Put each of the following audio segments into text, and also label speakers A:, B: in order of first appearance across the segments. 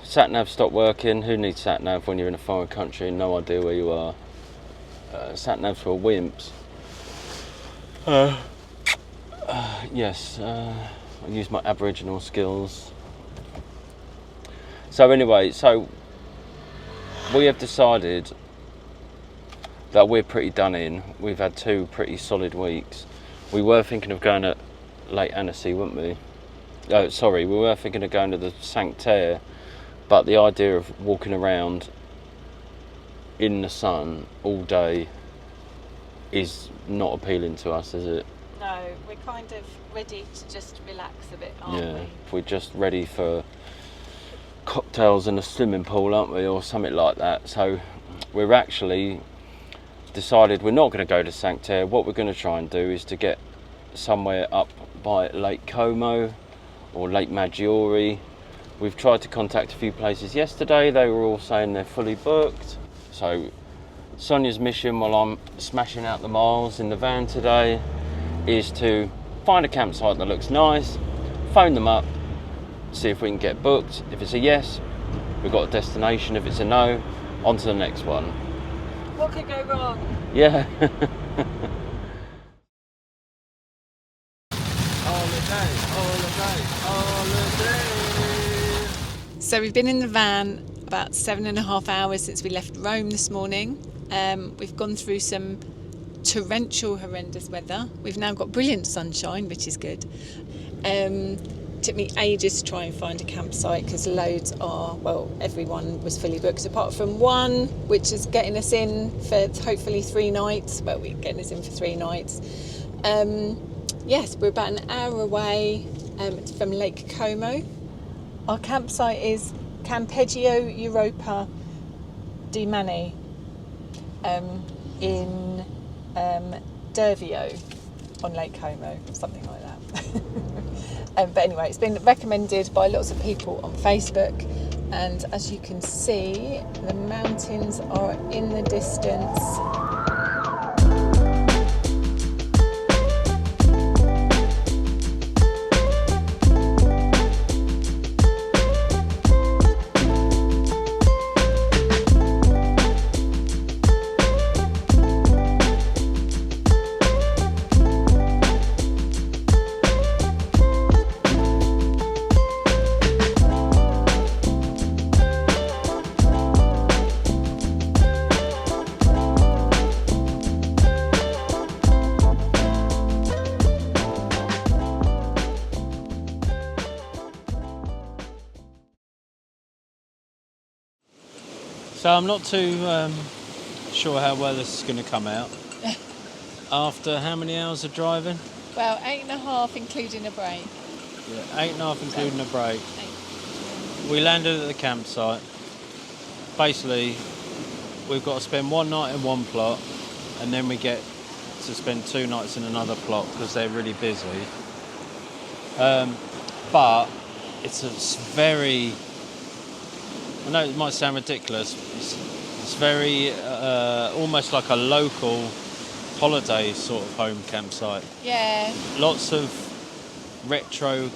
A: Sat nav stopped working. Who needs sat nav when you're in a foreign country and no idea where you are? Sat navs for wimps. Yes, I use my Aboriginal skills. So anyway, we have decided that we're pretty done in. We've had 2 pretty solid weeks. We were thinking of going to Lake Annecy, weren't we? We were thinking of going to the Sanctaire, but the idea of walking around in the sun all day is not appealing to us, is it?
B: No, we're kind of ready to just relax a bit, aren't we?
A: We're just ready for cocktails in a swimming pool, aren't we, or something like that. So we're actually decided we're not going to go to Sanctaire. What we're going to try and do is to get somewhere up by Lake Como or Lake Maggiore. We've tried to contact a few places yesterday. They were all saying they're fully booked. So Sonia's mission while I'm smashing out the miles in the van today is to find a campsite that looks nice, phone them up, see if we can get booked. If it's a yes, we've got a destination. If it's a no, on to the next one.
B: What could go wrong?
A: Yeah.
B: So we've been in the van about 7.5 hours since we left Rome this morning. We've gone through some torrential, horrendous weather. We've now got brilliant sunshine, which is good. Took me ages to try and find a campsite because everyone was fully booked apart from one, which is getting us in for hopefully 3 nights. Well, we're getting us in for 3 nights. Yes, we're about an hour away from Lake Como. Our campsite is Campeggio Europa di Mani in Dervio on Lake Como, something like that. But anyway, it's been recommended by lots of people on Facebook, and as you can see, the mountains are in the distance.
C: So I'm not too sure how well this is going to come out. After how many hours of driving?
B: Well, 8.5 including a break.
C: Yeah, 8.5 including a break. We landed at the campsite. Basically, we've got to spend 1 night in one plot, and then we get to spend 2 nights in another plot because they're really busy. But it's very... I know it might sound ridiculous. It's very almost like a local holiday sort of home campsite.
B: Yeah.
C: Lots of retro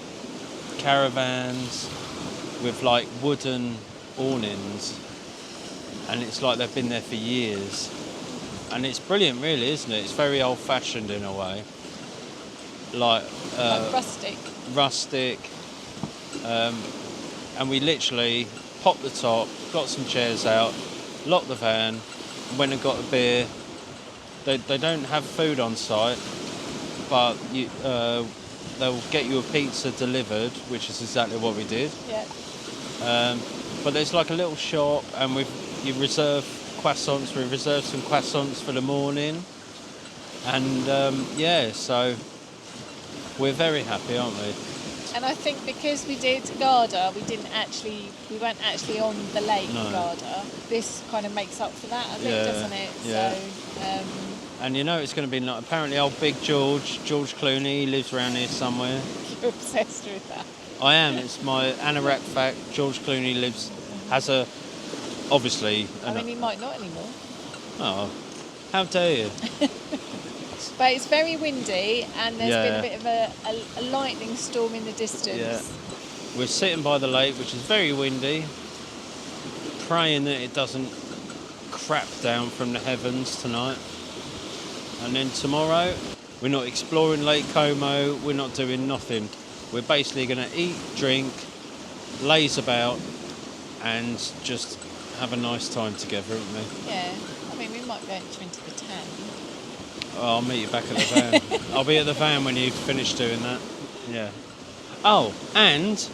C: caravans with like wooden awnings, and it's like they've been there for years. And it's brilliant, really, isn't it? It's very old-fashioned in a way. Like
B: rustic.
C: Rustic. And we literally popped the top, got some chairs out, locked the van, went and got a beer. They don't have food on site, but they'll get you a pizza delivered, which is exactly what we did.
B: Yeah.
C: But there's like a little shop, and you reserve croissants. We reserved some croissants for the morning, and so we're very happy, aren't we?
B: And I think because we did Garda, we weren't actually on the lake Garda. This kind of makes up for that, I think, doesn't it?
C: Yeah.
B: So,
C: and you know it's going to be like, apparently old Big George Clooney, he lives around here somewhere.
B: You're obsessed with that.
C: I am. It's my anorak fact. George Clooney has a, obviously.
B: I mean, he might not anymore.
C: Oh, how dare you?
B: But it's very windy, and there's been a bit of a lightning storm in the distance.
C: Yeah. We're sitting by the lake, which is very windy. praying that it doesn't crap down from the heavens tonight. And then tomorrow, we're not exploring Lake Como, we're not doing nothing. We're basically going to eat, drink, laze about, and just have a nice time together, aren't we?
B: Yeah, I mean, we might venture into the town.
C: Oh, I'll meet you back at the van. I'll be at the van when you finish doing that. Yeah. Oh, and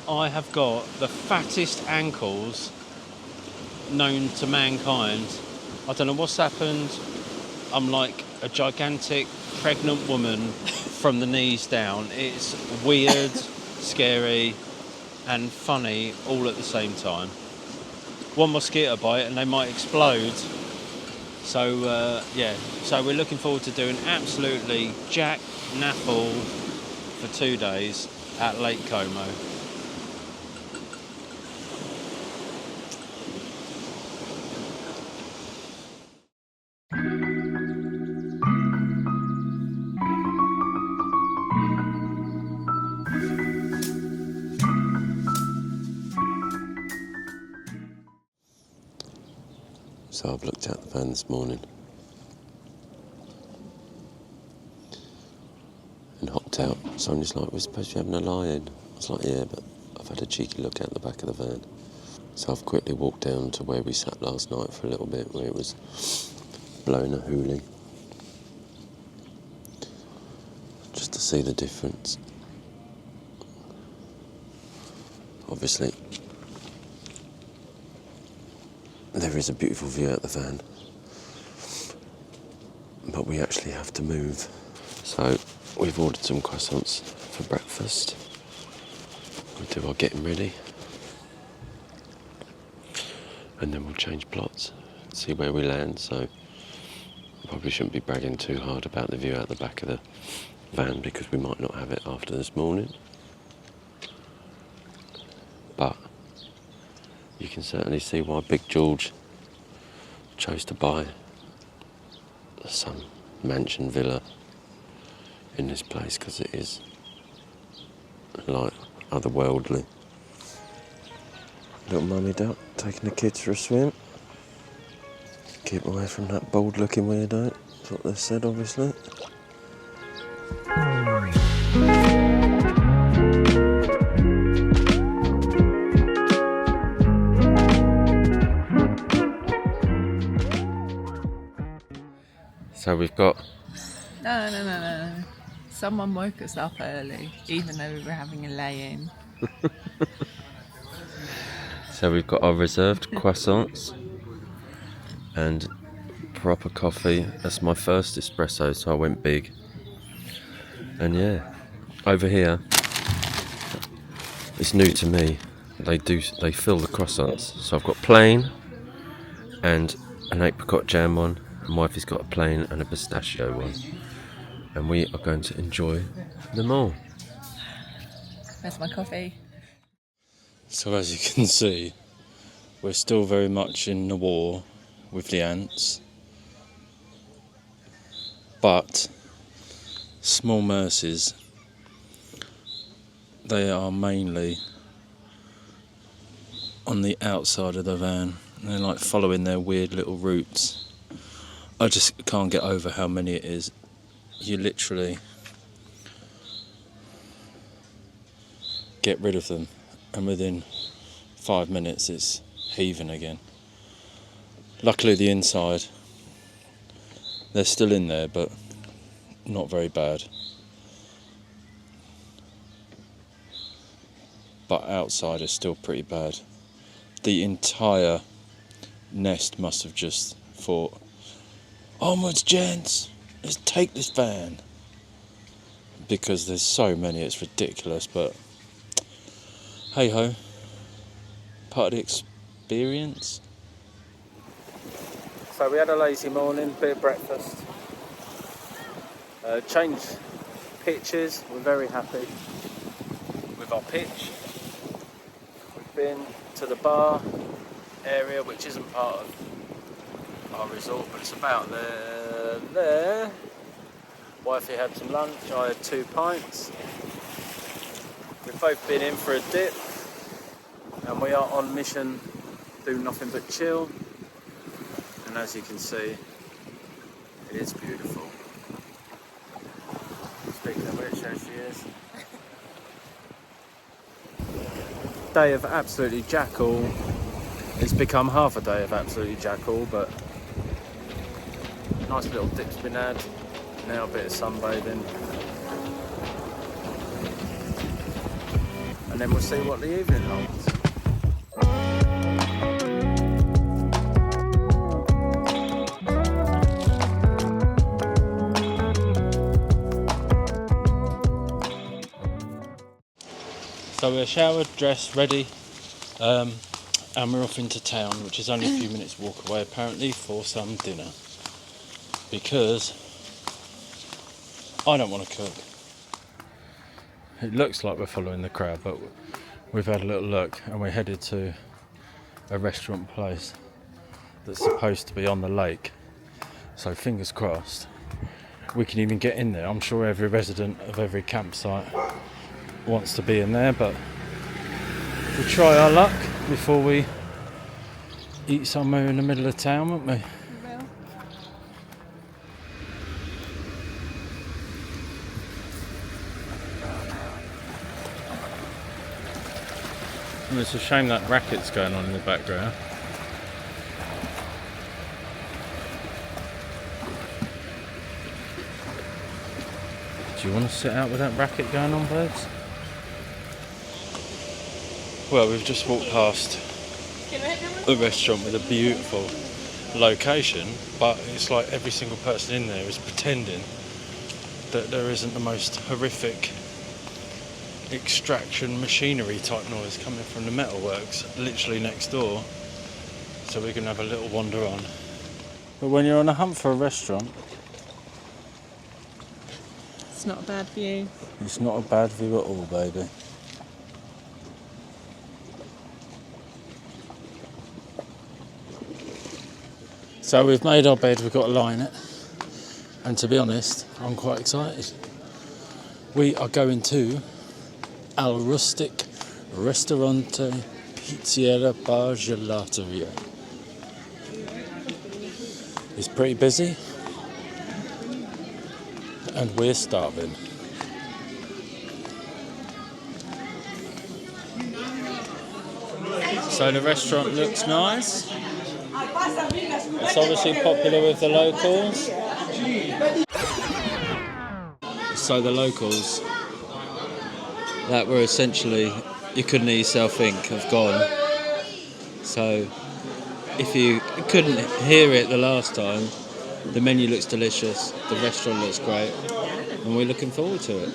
C: I have got the fattest ankles known to mankind. I don't know what's happened. I'm like a gigantic pregnant woman from the knees down. It's weird, scary, and funny all at the same time. One mosquito bite and they might explode. So so we're looking forward to doing absolutely jack naffle for 2 days at Lake Como.
D: So I've looked out the van this morning and hopped out. Sonia's like, we're supposed to be having a lie-in. I was like, yeah, but I've had a cheeky look out the back of the van. So I've quickly walked down to where we sat last night for a little bit, where it was blowing a hoolie, just to see the difference. Obviously, there is a beautiful view out the van, but we actually have to move. So we've ordered some croissants for breakfast. We'll do our getting ready, and then we'll change plots, see where we land. So probably shouldn't be bragging too hard about the view out the back of the van, because we might not have it after this morning. But you can certainly see why Big George chose to buy some mansion villa in this place, because it is like otherworldly. Little mummy duck taking the kids for a swim. Keep away from that bald looking weirdo. That's what they said, obviously.
A: So we've got
B: No. Someone woke us up early, even though we were having a lay-in.
A: our reserved croissants and proper coffee. That's my first espresso, so I went big. And yeah, over here, it's new to me. They fill the croissants. So I've got plain and an apricot jam one, and wifey's got a plain and a pistachio one. And we are going to enjoy them all.
B: That's my coffee.
C: So as you can see, we're still very much in the war with the ants. But small mercies, they are mainly on the outside of the van. They're like following their weird little routes. I just can't get over how many it is. You literally get rid of them, and within 5 minutes it's heaving again. Luckily the inside, they're still in there, but not very bad. But outside is still pretty bad. The entire nest must have just thought, onwards gents, let's take this van. Because there's so many, it's ridiculous, but hey ho, part of the experience. So we had a lazy morning, bit of breakfast, changed pitches. We're very happy with our pitch. We've been to the bar area, which isn't part of our resort, but it's about there. Wifey had some lunch, I had 2 pints. We've both been in for a dip. and we are on mission, do nothing but chill. And as you can see, it is beautiful. Speaking of which, there she is. Day of absolutely jackal. It's become half a day of absolutely jackal, but nice little dip's been had. Now a bit of sunbathing. And then we'll see what the evening holds. So we're showered, dressed, ready, and we're off into town, which is only a few minutes walk away apparently, for some dinner. Because I don't want to cook. It looks like we're following the crowd, but we've had a little look and we're headed to a restaurant place that's supposed to be on the lake. So fingers crossed we can even get in there. I'm sure every resident of every campsite wants to be in there, but we'll try our luck before we eat somewhere in the middle of town, won't we? And it's a shame that racket's going on in the background. Do you want to sit out with that racket going on, birds? Well, we've just walked past a restaurant with a beautiful location, but it's like every single person in there is pretending that there isn't the most horrific extraction machinery type noise coming from the metalworks literally next door. So we can have a little wander on. But when you're on a hunt for a restaurant,
B: It's not a bad view.
C: it's not a bad view at all, baby. So we've made our bed, we've got to lie in it. And to be honest, I'm quite excited. We are going to Al Rustic Ristorante Pizzeria Bar Gelateria. It's pretty busy. And we're starving. So the restaurant looks nice. It's obviously popular with the locals. So the locals that were essentially, you couldn't eat yourself think, have gone. So if you couldn't hear it the last time, the menu looks delicious, the restaurant looks great, and we're looking forward to it.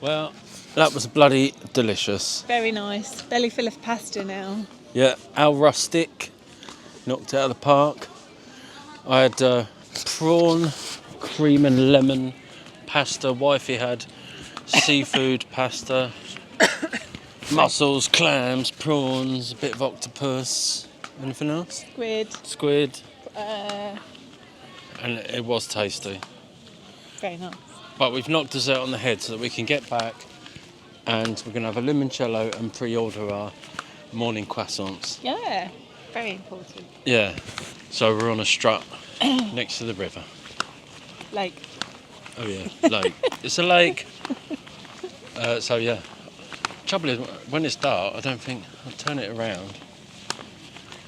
C: Well, that was bloody delicious.
B: Very nice. Belly full of pasta now.
C: Yeah, Al Rustic, knocked it out of the park. I had prawn, cream and lemon pasta. Wifey had seafood pasta, mussels, clams, prawns, a bit of octopus. Anything else? Squid. And it was tasty.
B: Very nice.
C: But we've knocked dessert on the head so that we can get back, and we're going to have a limoncello and pre-order our morning croissants.
B: Yeah, very important.
C: Yeah, so we're on a strut next to the river.
B: Lake.
C: Oh yeah, lake. It's a lake. So yeah, trouble is when it's dark, I don't think I'll turn it around.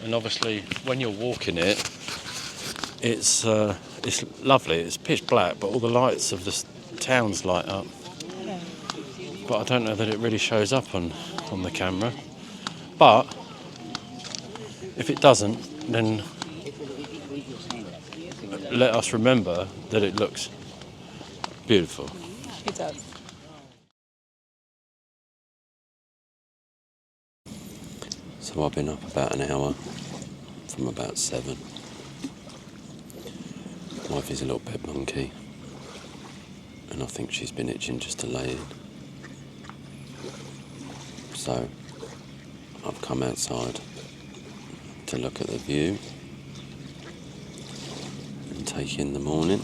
C: And obviously, when you're walking it, it's lovely. It's pitch black, but all the lights of the towns light up.
B: Yeah.
C: But I don't know that it really shows up on the camera. But if it doesn't, then let us remember that it looks beautiful.
B: It does.
D: So I've been up about an hour, from about 7. Wife is a little bit monkey, and I think she's been itching just to lay in. So I've come outside to look at the view and take in the morning.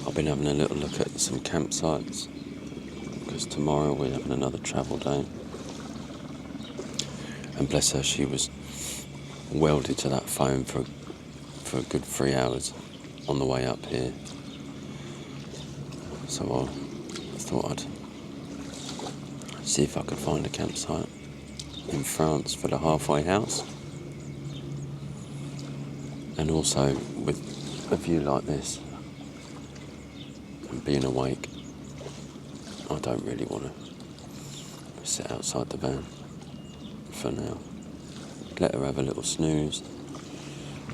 D: I've been having a little look at some campsites because tomorrow we're having another travel day. And bless her, she was welded to that phone for a good 3 hours on the way up here. So I thought I'd see if I could find a campsite in France for the halfway house. And also with a view like this and being awake, I don't really want to sit outside the van for now. Let her have a little snooze.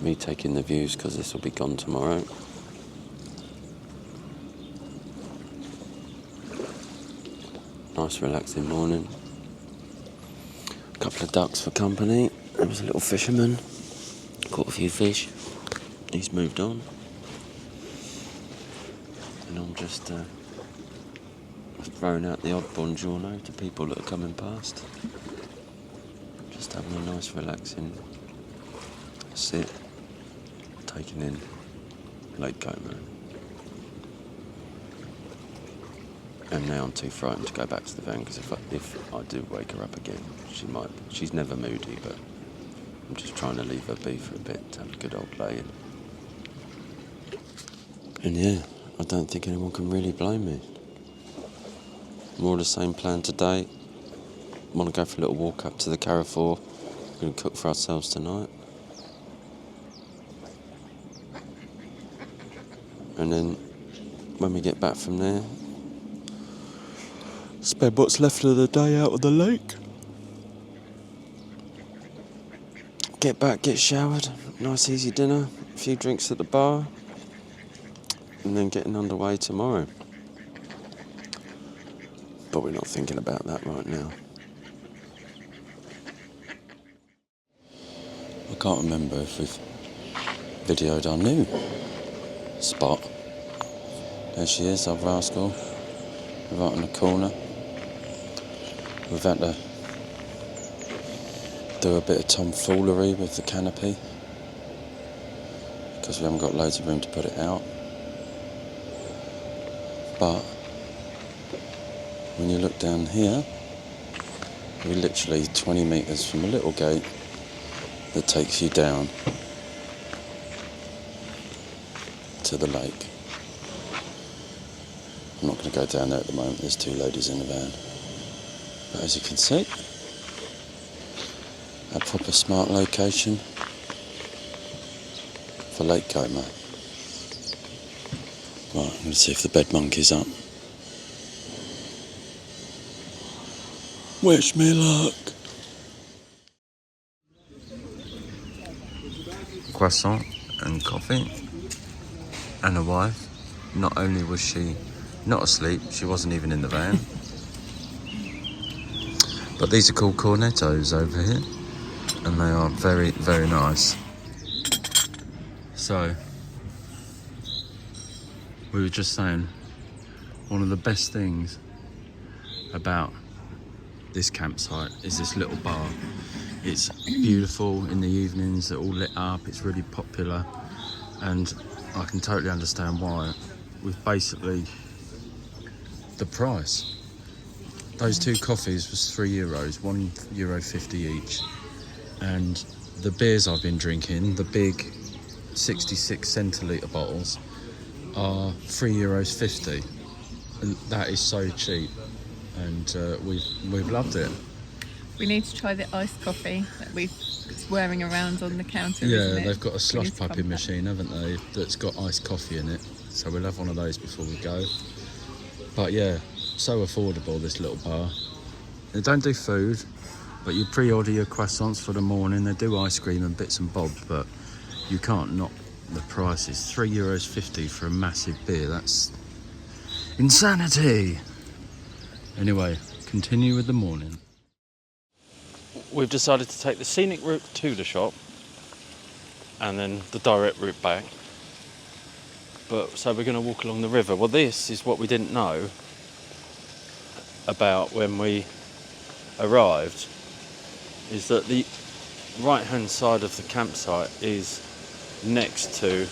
D: Me taking the views because this will be gone tomorrow. Nice relaxing morning. A couple of ducks for company. There was a little fisherman. Caught a few fish. He's moved on. And I'm just throwing out the odd buongiorno to people that are coming past. Just having a nice relaxing sit, taking in Lake Como. And now I'm too frightened to go back to the van because if I do wake her up again, she's never moody, but I'm just trying to leave her be for a bit to have a good old lay in. And yeah, I don't think anyone can really blame me. More of the same plan today. Want to go for a little walk up to the Carrefour. We're going to cook for ourselves tonight. And then when we get back from there, spend what's left of the day out on the lake. Get back, get showered, nice easy dinner, a few drinks at the bar, and then getting underway tomorrow. But we're not thinking about that right now. I can't remember if we've videoed our new spot. There she is, our rascal, right in the corner. We've had to do a bit of tomfoolery with the canopy because we haven't got loads of room to put it out. But when you look down here, we're literally 20 metres from a little gate that takes you down to the lake. I'm not going to go down there at the moment, there's two ladies in the van. But as you can see, a proper smart location for Lake Como. Right, I'm going to see if the bed monkey's up. Wish me luck. Croissant and coffee and a wife. Not only was she not asleep, she wasn't even in the van. But these are called cornettos over here, and they are very, very nice. So, we were just saying, one of the best things about this campsite is this little bar. It's beautiful in the evenings, they're all lit up, it's really popular, and I can totally understand why. With basically the price. Those two coffees was €3, €1.50 each. And the beers I've been drinking, the big 66 centilitre bottles, are €3.50. And that is so cheap. And we've loved it.
B: We need to try the iced coffee that we've whirring around on the counter.
A: Yeah,
B: isn't it?
A: they've got a slush
B: We need to
A: puppy
B: come back.
A: machine, haven't they? That's got iced coffee in it. So we'll have one of those before we go. But yeah, so affordable, this little bar. They don't do food, but you pre-order your croissants for the morning. They do ice cream and bits and bobs, but you can't knock the prices. €3.50 for a massive beer. That's insanity. Anyway, continue with the morning. We've decided to take the scenic route to the shop and then the direct route back. But so we're going to walk along the river. Well, this is what we didn't know about when we arrived is that the right hand side of the campsite is next to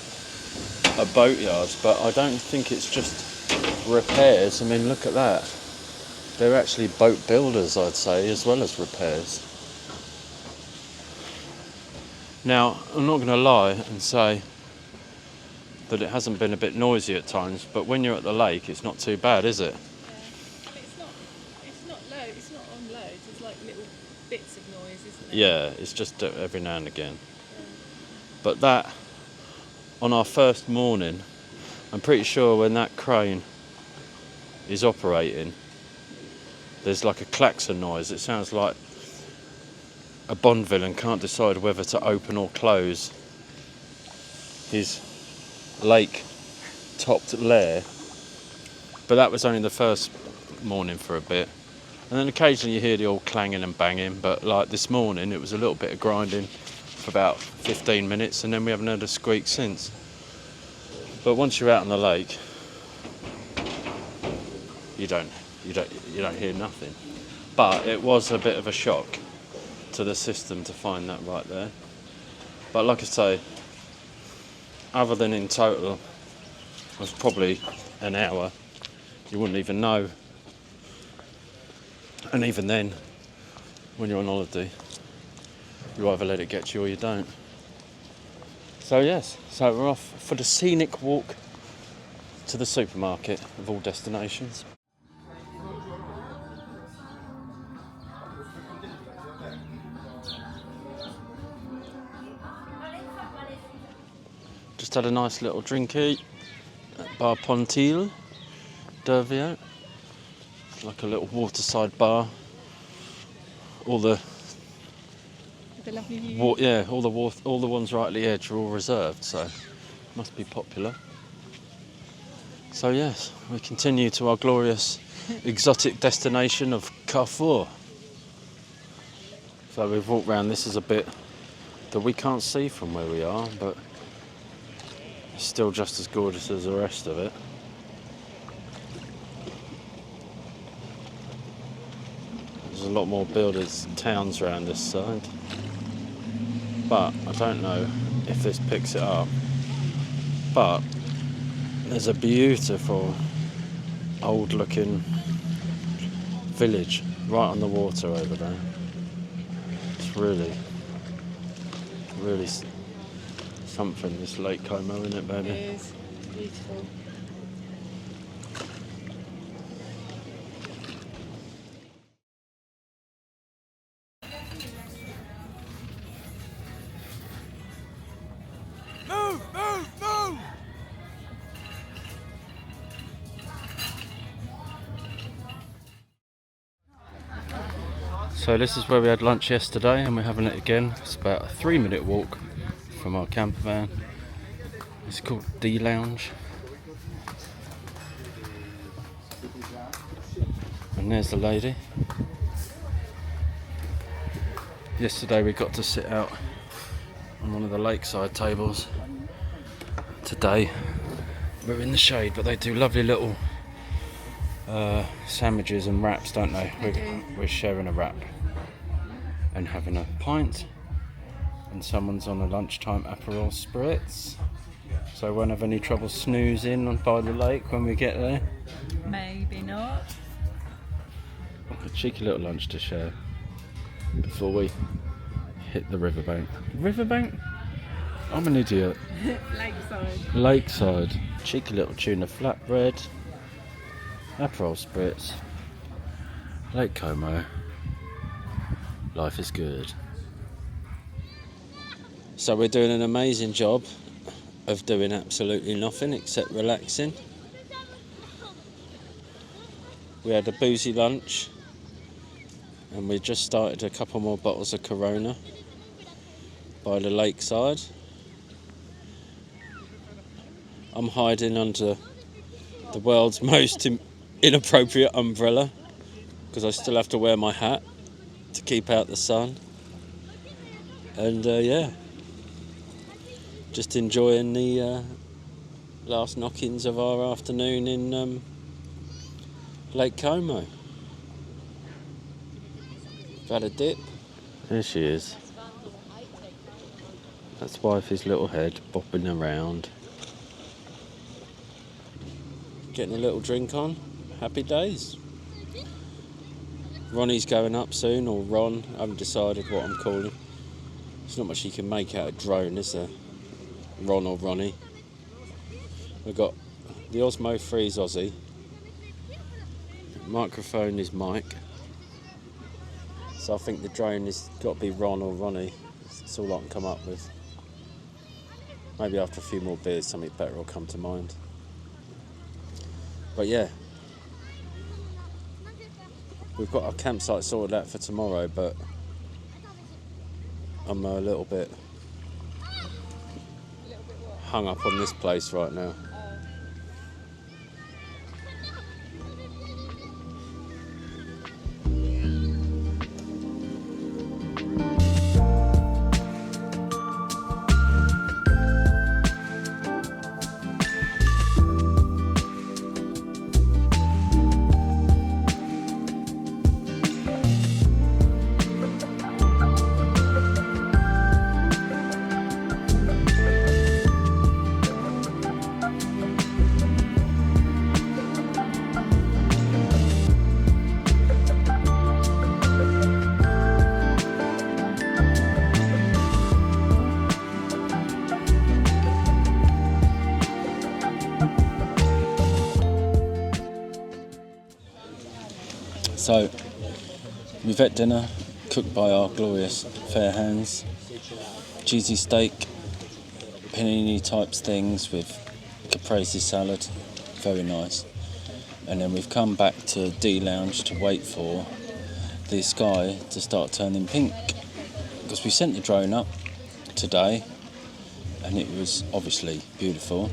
A: a boatyard, but I don't think it's just repairs. I mean, look at that. They're actually boat builders, I'd say, as well as repairs. Now, I'm not going to lie and say that it hasn't been a bit noisy at times, but when you're at the lake, it's not too bad, is it?
B: Well, it's not low. It's not on loads. It's like little bits of noise, isn't it?
A: Yeah, it's just every now and again. But that, on our first morning, I'm pretty sure when that crane is operating, there's like a klaxon noise. It sounds like a Bond villain can't decide whether to open or close his lake-topped lair. But that was only the first morning for a bit. And then occasionally you hear the old clanging and banging, but like this morning it was a little bit of grinding for about 15 minutes, and then we haven't heard a squeak since. But once you're out on the lake, you don't hear nothing. But it was a bit of a shock to the system to find that right there. But like I say, other than in total of probably an hour, you wouldn't even know. And even then, when you're on holiday, you either let it get you or you don't. So yes, so we're off for the scenic walk to the supermarket of all destinations. Just had a nice little drinky at Bar Pontil, Dervio. It's like a little waterside bar. All the
B: lovely view.
A: all the ones right at the edge are all reserved, so must be popular. So yes, we continue to our glorious exotic destination of Carrefour. So we've walked round. This is a bit that we can't see from where we are, but it's still just as gorgeous as the rest of it. There's a lot more builders, towns around this side, but I don't know if this picks it up. But there's a beautiful old looking village right on the water over there. It's really something, this Lake Como, isn't it, baby?
B: It is beautiful.
C: Move!
A: So this is where we had lunch yesterday, and we're having it again. It's about a 3-minute walk from our camper van. It's called D Lounge. And there's the lady. Yesterday we got to sit out on one of the lakeside tables. Today we're in the shade, but they do lovely little sandwiches and wraps, don't they? We're sharing a wrap and having a pint, and someone's on a lunchtime Aperol Spritz, so won't have any trouble snoozing by the lake when we get there.
B: Maybe not.
A: A cheeky little lunch to share before we hit the riverbank. Riverbank? I'm an idiot. Lakeside. Cheeky little tuna flatbread, Aperol Spritz, Lake Como. Life is good. So we're doing an amazing job of doing absolutely nothing except relaxing. We had a boozy lunch, and we just started a couple more bottles of Corona by the lakeside. I'm hiding under the world's most inappropriate umbrella because I still have to wear my hat to keep out the sun. And yeah, just enjoying the last knockings of our afternoon in Lake Como.
C: had a dip.
A: There she is. That's wifey's little head bopping around.
C: Getting a little drink on. Happy days. Ronnie's going up soon, or Ron. I haven't decided what I'm calling. There's not much you can make out of drone, is there? Ron or Ronnie. We've got the Osmo 3's Aussie. Microphone is Mike. So I think the drone has got to be Ron or Ronnie. That's all I can come up with. Maybe after a few more beers something better will come to mind. But yeah. We've got our campsite sorted out for tomorrow, but I'm a little bit hung up on this place right now. So, we've had dinner, cooked by our glorious fair hands. Cheesy steak, panini types things with caprese salad, very nice. And then we've come back to D Lounge to wait for the sky to start turning pink. Because we sent the drone up today, and it was obviously beautiful.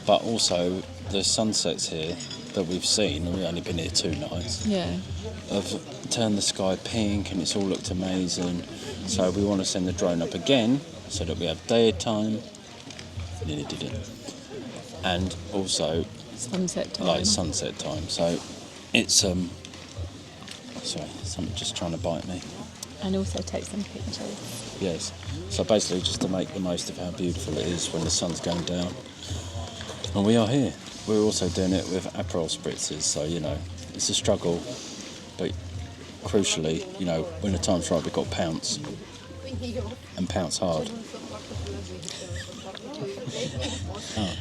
C: But also, the sunsets here that we've seen, and we've only been here 2 nights, have turned the sky pink, and it's all looked amazing. So we want to send the drone up again so that we have daytime. Nearly did it. And also
B: Sunset time.
A: like sunset time. So it's sorry, something just trying to bite me.
B: And also take some pictures.
A: Yes. So basically just to make the most of how beautiful it is when the sun's going down. And we are here. We're also doing it with Aperol spritzers, so you know, it's a struggle, but crucially, you know, when the time's right, we've got to pounce, and pounce hard.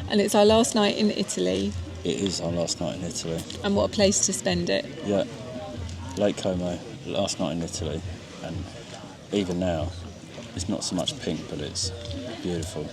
B: And it's our last night in Italy.
A: It is our last night in Italy.
B: And what a place to spend it.
A: Yeah, Lake Como, last night in Italy, and even now, it's not so much pink, but it's beautiful.